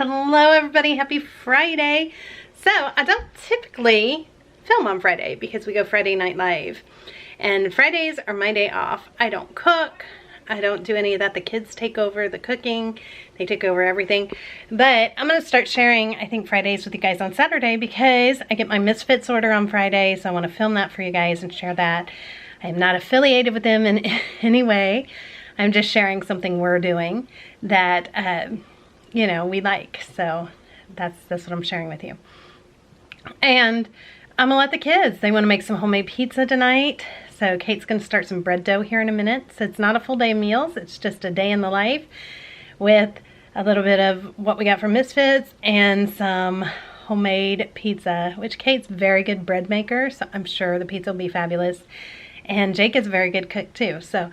Hello everybody, happy Friday. So I don't typically film on Friday because we go Friday Night Live. And Fridays are my day off. I don't cook. I don't do any of that. The kids take over the cooking. They take over everything. But I'm going to start sharing, I think, Fridays with you guys on Saturday because I get my Misfits order on Friday. So I want to film that for you guys and share that. I am not affiliated with them in any way. I'm just sharing something we're doing that, you know, we like. So that's what I'm sharing with you. And I'm gonna let the kids, they want to make some homemade pizza tonight. So Kate's gonna start some bread dough here in a minute. So it's not a full day of meals, it's just a day in the life with a little bit of what we got from Misfits and some homemade pizza, which Kate's a very good bread maker, so I'm sure the pizza will be fabulous. And Jake is a very good cook too, so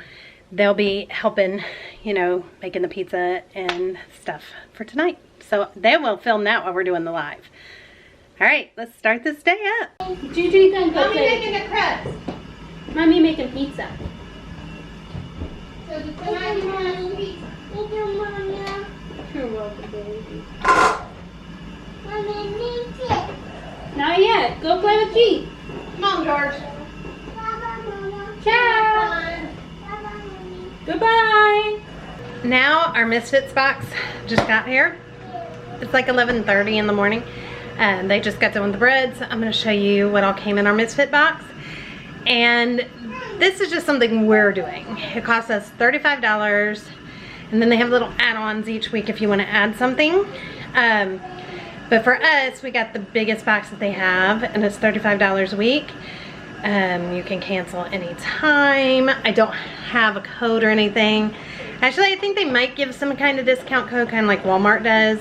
they'll be helping, you know, making the pizza and stuff for tonight. So they will film that while we're doing the live. All right, let's start this day up. Juju can go. Mommy making the crust. Mommy making pizza. So tonight you want some pizza? You're welcome, baby. Not yet. Go play with G. Come on, George. Ciao. Goodbye. Now our Misfits box just got here. It's like 11:30 in the morning. And they just got done with the breads. I'm gonna show you what all came in our Misfit box. And this is just something we're doing. It costs us $35. And then they have little add-ons each week if you wanna add something. But for us, we got the biggest box that they have, and it's $35 a week. You can cancel anytime. I don't have a code or anything. Actually, I think they might give some kind of discount code, kind of like Walmart does,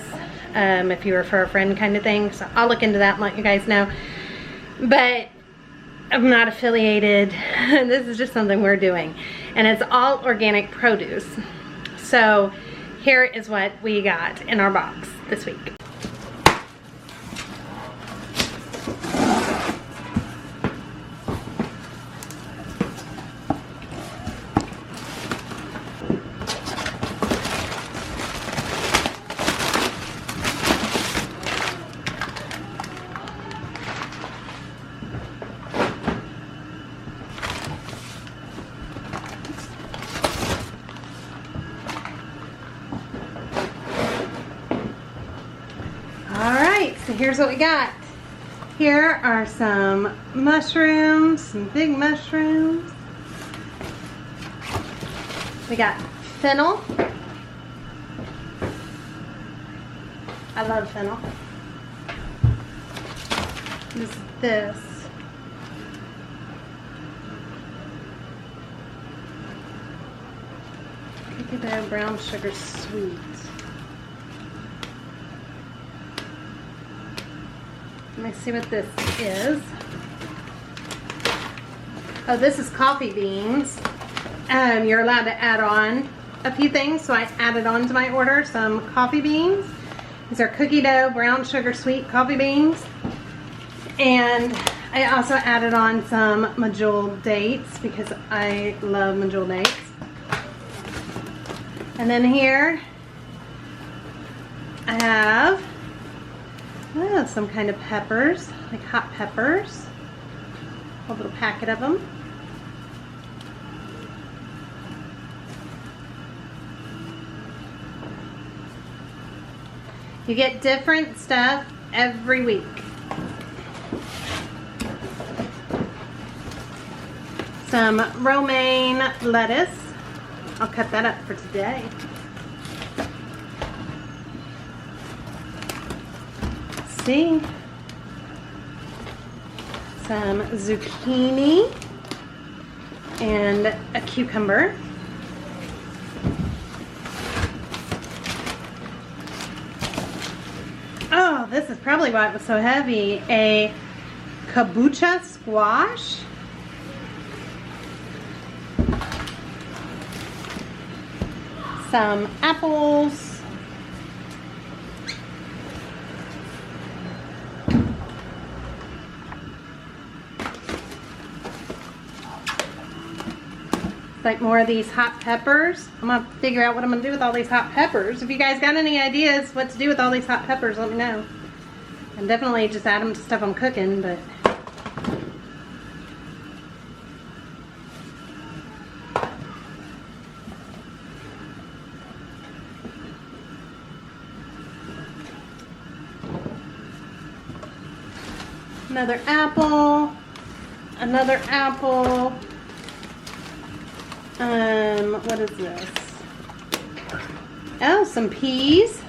if you refer a friend kind of thing. So I'll look into that and let you guys know. But I'm not affiliated. This is just something we're doing. And it's all organic produce. So here is what we got in our box this week. So here's what we got. Here are some mushrooms, some big mushrooms. We got fennel. I love fennel. This. Cookie dough brown sugar sweet. Let me see what this is. Oh, this is coffee beans. You're allowed to add on a few things, so I added on to my order some coffee beans. These are cookie dough, brown sugar sweet coffee beans. And I also added on some medjool dates because I love medjool dates. And then here I have some kind of peppers, like hot peppers. A little packet of them. You get different stuff every week. Some romaine lettuce. I'll cut that up for today. See, some zucchini and a cucumber. Oh, this is probably why it was so heavy. A kabocha squash. Some apples. like more of these hot peppers. I'm gonna figure out what I'm gonna do with all these hot peppers. If you guys got any ideas what to do with all these hot peppers, let me know. And definitely just add them to stuff I'm cooking, but. Another apple. Another apple. What is this? Oh, some peas.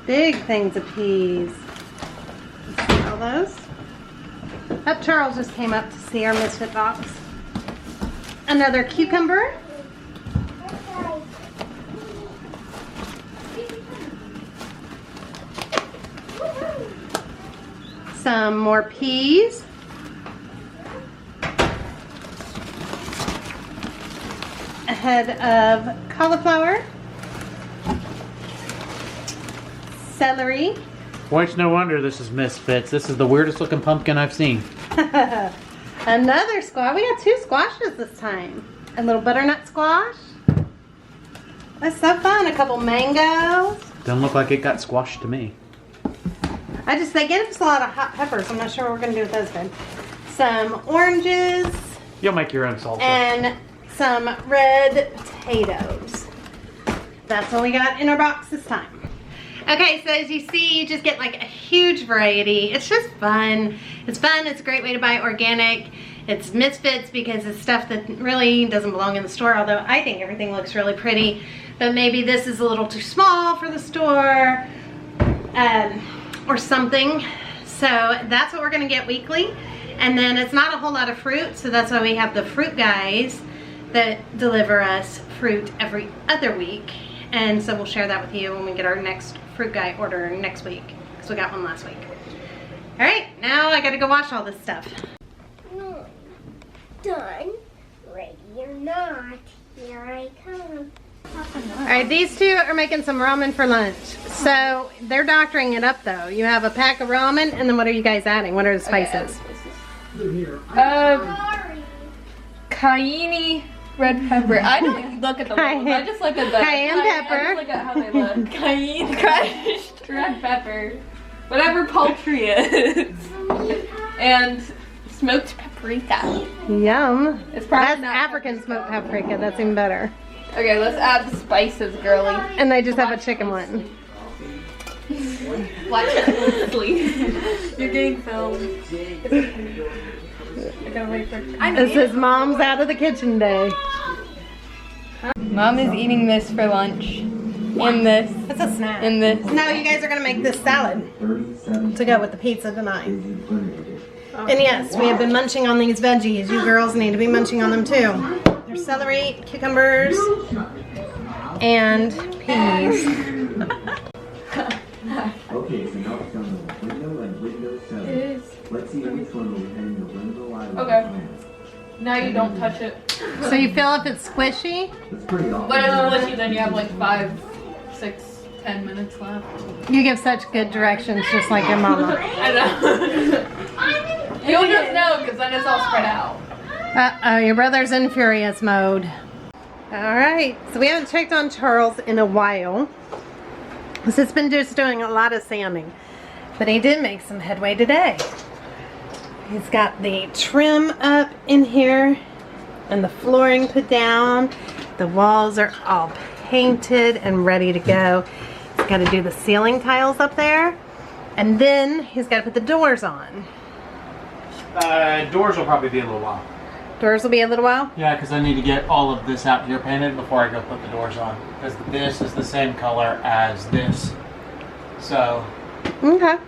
Big things of peas. Let's see all those. Oh, Charles just came up to see our Misfit box. Another cucumber. Some more peas. A head of cauliflower. Celery. Well, it's no wonder this is Misfits. This is the weirdest looking pumpkin I've seen. Another squash. We got 2 squashes this time. A little butternut squash. That's so fun. A couple mangoes. Doesn't look like it got squashed to me. They gave us a lot of hot peppers. I'm not sure what we're going to do with those then. Some oranges. You'll make your own salsa. And some red potatoes. That's what we got in our box this time. Okay, so as you see, you just get like a huge variety. It's just fun. It's fun. It's a great way to buy organic. It's Misfits because it's stuff that really doesn't belong in the store, although I think everything looks really pretty. But maybe this is a little too small for the store or something. So that's what we're gonna get weekly. And then it's not a whole lot of fruit, so that's why we have the fruit guys that deliver us fruit every other week. And so we'll share that with you when we get our next fruit guy order next week, because we got one last week. All right, now I gotta go wash all this stuff. Done, ready or not, here I come. All right, these two are making some ramen for lunch. So they're doctoring it up though. You have a pack of ramen, and then what are you guys adding? What are the spices? Cayenne red pepper. I don't look at the labels. I just look at the cayenne pepper. I just look at how they look. Cayenne crushed red pepper. Whatever poultry is. And smoked paprika. Yum. It's probably That's not African smoked paprika. That's even better. Okay, let's add the spices, girly. And they just have a chicken one. Watch it sleep. You're getting filmed. I gotta wait for. This is Mom's out of the kitchen day. Mom is eating this for lunch. And this. It's a snack. And this. Now you guys are gonna make this salad to go with the pizza tonight. And yes, we have been munching on these veggies. You girls need to be munching on them too. There's celery, cucumbers, and peas. Okay, so now it's on the window and window 7. Let's see which one will hang the window eye. Okay. Now you don't touch it. So you feel if it's squishy? It's pretty awesome. But it's squishy, then you have like 5, 6, 10 minutes left. You give such good directions, just like your mama. I know. You'll just know because then it's all spread out. Uh-oh, your brother's in furious mode. Alright, so we haven't checked on Charles in a while. He's been just doing a lot of sanding. But he did make some headway today. He's got the trim up in here and the flooring put down. The walls are all painted and ready to go. He's got to do the ceiling tiles up there. And then he's got to put the doors on. Doors will probably be a little while. Doors will be a little while? Yeah, because I need to get all of this out here painted before I go put the doors on. Because this is the same color as this. So. Okay.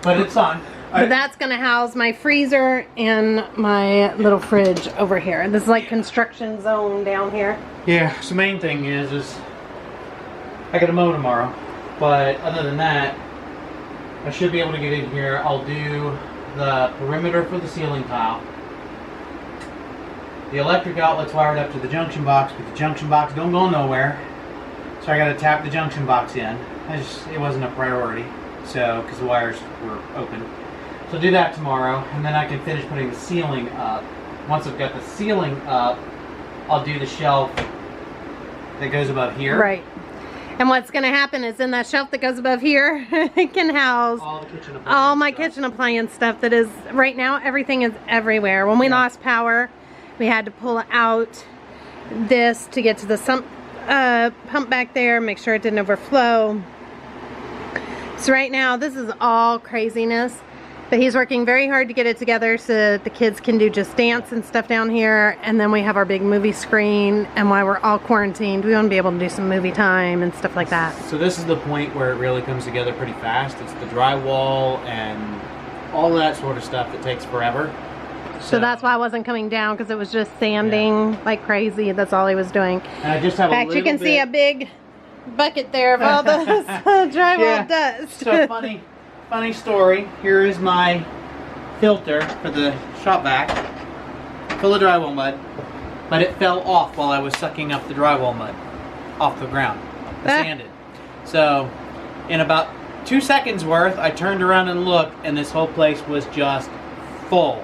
But it's on. But that's going to house my freezer and my little fridge over here. This is like construction zone down here. Yeah, so main thing is I gotta mow tomorrow. But other than that, I should be able to get in here. I'll do the perimeter for the ceiling tile. The electric outlet's wired up to the junction box, but the junction box don't go nowhere. So I gotta tap the junction box in. It wasn't a priority, so because the wires were open. So I'll do that tomorrow, and then I can finish putting the ceiling up. Once I've got the ceiling up, I'll do the shelf that goes above here. Right. And what's going to happen is in that shelf that goes above here, it can house All the kitchen appliance all my stuff. kitchen appliance stuff that is, right now, everything is everywhere. When we lost power, we had to pull out this to get to the sump, pump back there, make sure it didn't overflow. So right now, this is all craziness. But he's working very hard to get it together so that the kids can do Just Dance and stuff down here. And then we have our big movie screen. And while we're all quarantined, we want to be able to do some movie time and stuff like that. So this is the point where it really comes together pretty fast. It's the drywall and all that sort of stuff that takes forever. So that's why I wasn't coming down, because it was just sanding like crazy. That's all he was doing. And I just have In fact, you can see a big bucket there of all this drywall dust. So funny story. Here is my filter for the shop vac, full of drywall mud, but it fell off while I was sucking up the drywall mud off the ground. I sanded. So in about 2 seconds worth, I turned around and looked, and this whole place was just full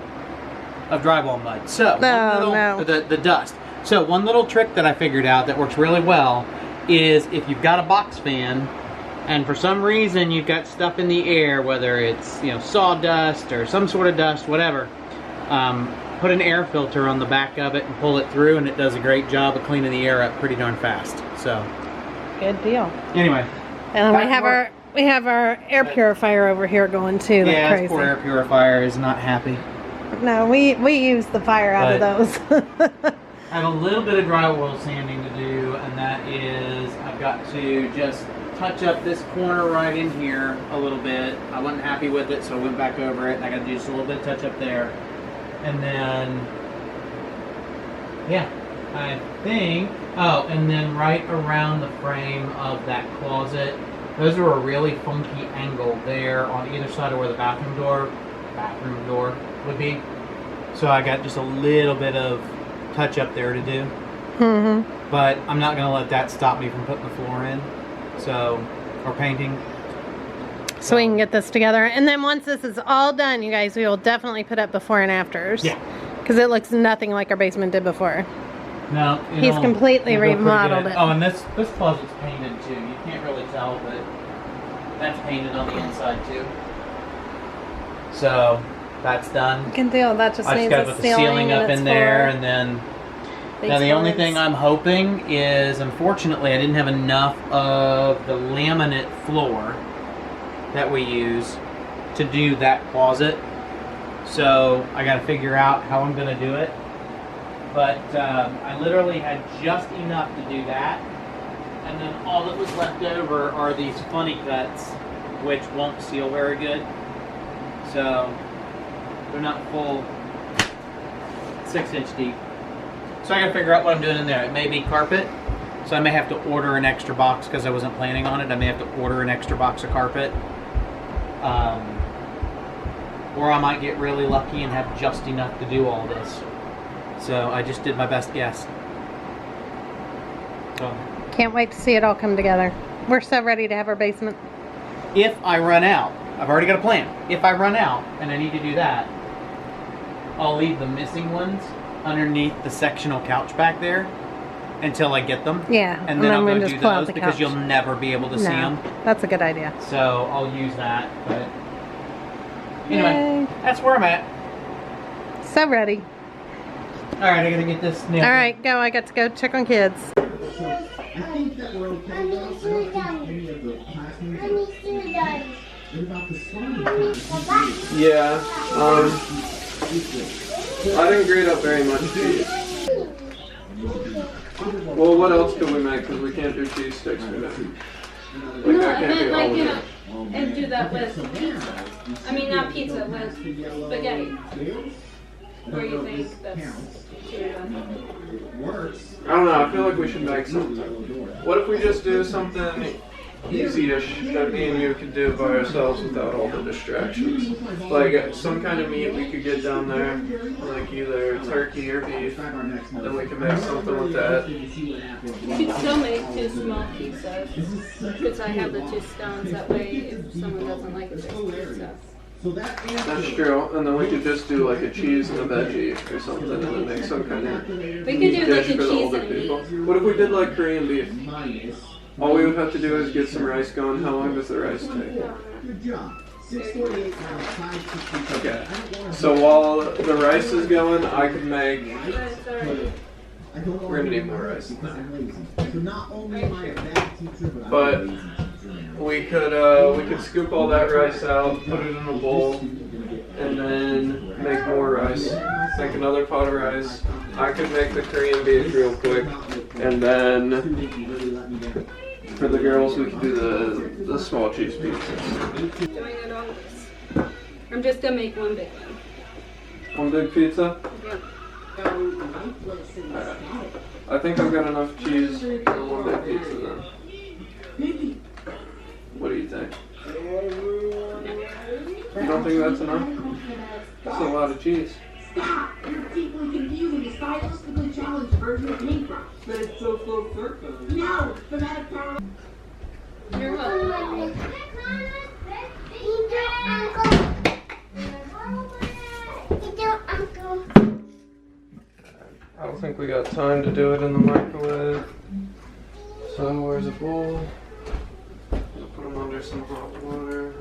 of drywall mud. So the dust. So one little trick that I figured out that works really well is if you've got a box fan and for some reason you've got stuff in the air, whether it's, you know, sawdust or some sort of dust, whatever, put an air filter on the back of it and pull it through, and it does a great job of cleaning the air up pretty darn fast. So good deal. Anyway, and then we have our air purifier over here going too. Yeah, crazy. this poor air purifier is not happy. No, we use the fire out of those. I have a little bit of drywall sanding to do, and that is I've got to just touch up this corner right in here a little bit. I wasn't happy with it, so I went back over it, and I got to do just a little bit of touch up there. And then, yeah, I think, oh, and then right around the frame of that closet, those are a really funky angle there on either side of where the bathroom door would be. So I got just a little bit of touch up there to do. But I'm not going to let that stop me from putting the floor in. So, or painting. So we can get this together. And then once this is all done, you guys, we will definitely put up before and afters. Yeah. Because it looks nothing like our basement did before. No, he's completely remodeled it. Oh, and this closet's painted too. You can't really tell, but that's painted on the inside too. So that's done. Good deal. That just I needs just got to a put the ceiling up in there, and then. Now the only thing I'm hoping is, unfortunately, I didn't have enough of the laminate floor that we use to do that closet. So I got to figure out how I'm going to do it. But I literally had just enough to do that. And then all that was left over are these funny cuts, which won't seal very good. So they're not full 6-inch deep. So I gotta figure out what I'm doing in there. It may be carpet, so I may have to order an extra box because I wasn't planning on it. I may have to order an extra box of carpet. Or I might get really lucky and have just enough to do all this. So I just did my best guess. So, can't wait to see it all come together. We're so ready to have our basement. if I run out, I've already got a plan. If I run out and I need to do that, I'll leave the missing ones underneath the sectional couch back there until I get them. Yeah, and then I'll go just do pull out those the because couch. you'll never be able to see them. That's a good idea. So I'll use that. But anyway, Yay. that's where I'm at. So ready. All right, I gotta get this nailed. All right, go. I got to go check on kids. I think that we're okay though. I don't think any of the classmates. What about the song? Yeah, I didn't grade up very much cheese. Well, what else could we make? Because we can't do cheese sticks for them. Like, No, that I can't meant be like, all you of know, it. and do that with pizza. I mean, not pizza, with spaghetti. Where you think that's too I don't know, I feel like we should make something. What if we just do something easy-ish that me and you could do by ourselves without all the distractions? Like some kind of meat we could get down there, like either turkey or beef, then we can make something with that. You could still make 2 small pizzas, because I have the 2 stones, that way if someone doesn't like a big pizza. So that That's true. And then we could just do like a cheese and a veggie or something and then make some kind of We could do like dish a for the cheese older and people. meat. What if we did like Korean beef? minus. All we would have to do is get some rice going. How long does the rice take? Good job. 648 minus 562. Okay. So while the rice is going, I could make. We're gonna need more rice than that. So not only am I a bad teacher, But I'm a lazy teacher. we could scoop all that rice out, put it in a bowl, and then make more rice. Make another pot of rice. I could make the Korean beef real quick, and then for the girls we could do the small cheese pizzas. Doing it all this. I'm just gonna make one big one. One big pizza. Yep. Alright. I think I've got enough cheese for one big pizza then. What do you think? You don't think that's enough? That's a lot of cheese. You're deeply confusing the stylistically challenged version of paintbrush. But it's so full circle. No, phonetic power. You're welcome. I don't think we got time to do it in the microwave. So where's a bowl? I'll put them under some hot water.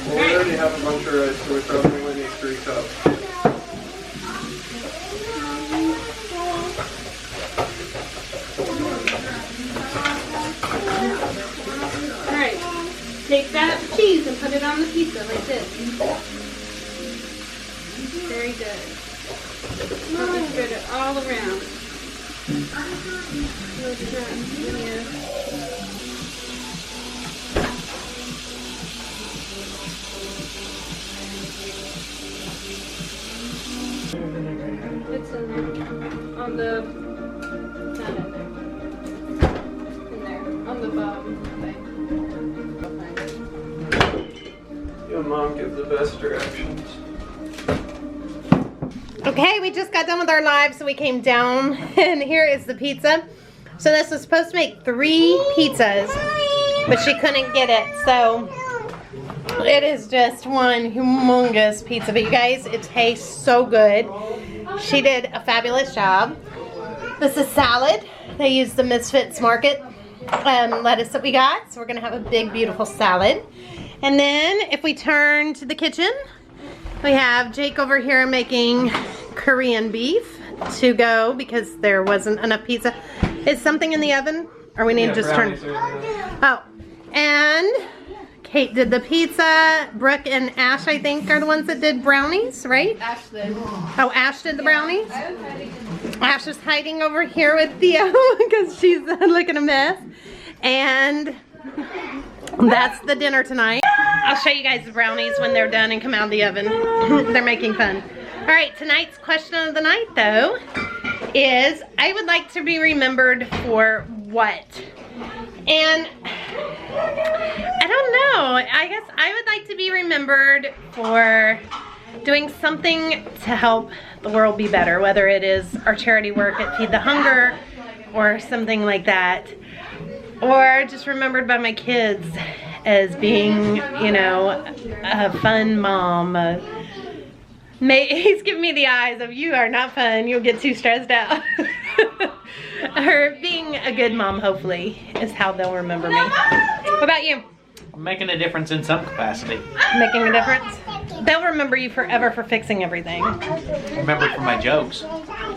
Well, we already have a bunch of rice, so we probably only need 3 cups. Alright. Take that cheese and put it on the pizza like this. Very good. Spread it all around. It's in there. On the... Not in there. In there. On the bottom thing. Your mom gives the best directions. Okay, we just got done with our live, so we came down, and here is the pizza. So this was supposed to make 3 pizzas, but she couldn't get it, so it is just one humongous pizza. But you guys, it tastes so good. She did a fabulous job. This is salad. They used the Misfits market lettuce that we got, so we're gonna have a big, beautiful salad. And then if we turn to the kitchen, we have Jake over here making Korean beef to go because there wasn't enough pizza. Is something in the oven? Or we need to just turn? Oh, and Kate did the pizza. Brooke and Ash, I think, are the ones that did brownies, right? Ashlynn. Oh, Ash did the brownies? I was ready. Ash is hiding over here with Theo because she's looking a mess. And that's the dinner tonight. I'll show you guys the brownies when they're done and come out of the oven. They're making fun. All right, tonight's question of the night, though, is I would like to be remembered for what? And I don't know. I guess I would like to be remembered for doing something to help the world be better, whether it is our charity work at Feed the Hunger or something like that, or just remembered by my kids as being, you know, a fun mom. He's giving me the eyes of, you are not fun, you'll get too stressed out. Or being a good mom, hopefully, is how they'll remember me. What about you? I'm making a difference in some capacity. Making a difference? They'll remember you forever for fixing everything. Remember for my jokes.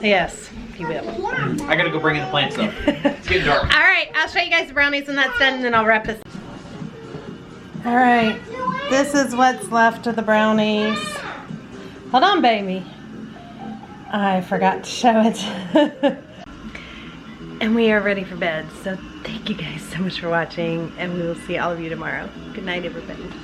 Yes, you will. I gotta go bring in the plants though. It's getting dark. All right, I'll show you guys the brownies when that's done, and then I'll wrap this. All right, this is what's left of the brownies. Hold on, baby. I forgot to show it. And we are ready for bed. So thank you guys so much for watching, and we will see all of you tomorrow. Good night, everybody.